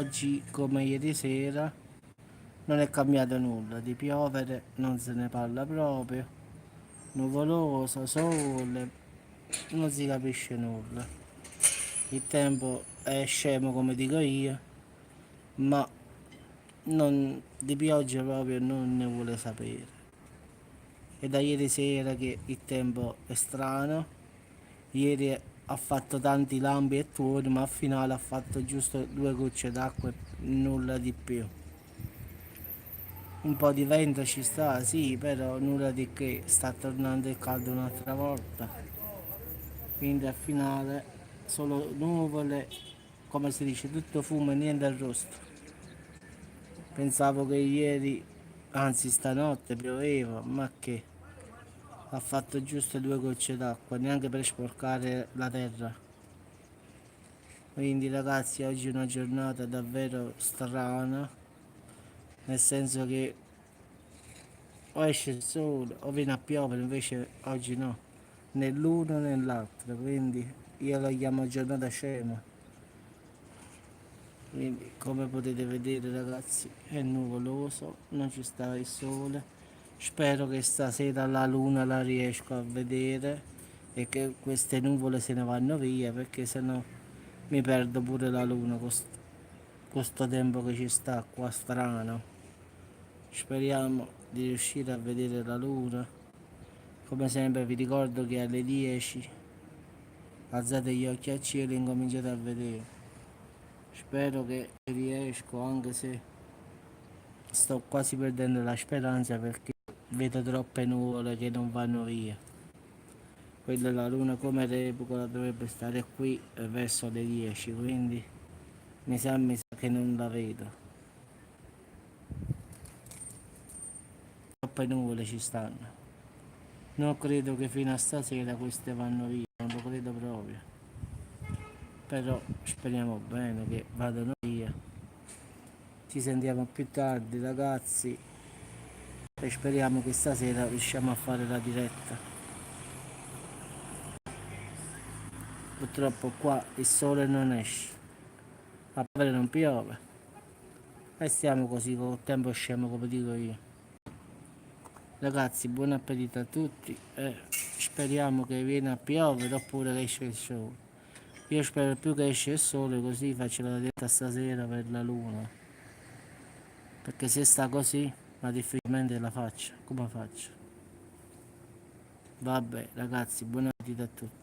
Oggi come ieri sera non è cambiato nulla, di piovere non se ne parla proprio, nuvoloso, sole, non si capisce nulla. Il tempo è scemo come dico io, ma di pioggia proprio non ne vuole sapere. È da ieri sera che il tempo è strano, ieri ha fatto tanti lampi e tuoni, ma al finale ha fatto giusto 2 gocce d'acqua e nulla di più. Un po' di vento ci sta, sì, però nulla di che, sta tornando il caldo un'altra volta. Quindi al finale solo nuvole, come si dice, tutto fumo e niente arrosto. Pensavo che ieri, anzi stanotte pioveva, ma che ha fatto giusto 2 gocce d'acqua, neanche per sporcare la terra. Quindi ragazzi, oggi è una giornata davvero strana, nel senso che o esce il sole o viene a piovere, invece oggi no, né l'uno né l'altro, quindi io la chiamo giornata scema. Quindi come potete vedere ragazzi è nuvoloso, non ci sta il sole. Spero che stasera la luna la riesco a vedere e che queste nuvole se ne vanno via, perché sennò mi perdo pure la luna con questo tempo che ci sta qua strano. Speriamo di riuscire a vedere la luna. Come sempre vi ricordo che alle 10 alzate gli occhi al cielo e incominciate a vedere. Spero che riesco, anche se sto quasi perdendo la speranza perché vedo troppe nuvole che non vanno via. Quella è la luna come replica dovrebbe stare qui verso le 10, quindi mi sa che non la vedo. Troppe nuvole ci stanno. Non credo che fino a stasera queste vanno via, non lo credo proprio. Però speriamo bene che vadano via. Ci sentiamo più tardi ragazzi e speriamo che stasera riusciamo a fare la diretta. Purtroppo qua il sole non esce, a piovere non piove e stiamo così con il tempo scemo come dico io. Ragazzi, buon appetito a tutti e speriamo che viene a piovere oppure che esce il sole. Io spero più che esce il sole, così faccio la diretta stasera per la luna, perché se sta così ma difficilmente la faccio. Come faccio? Vabbè ragazzi, buon appetito a tutti.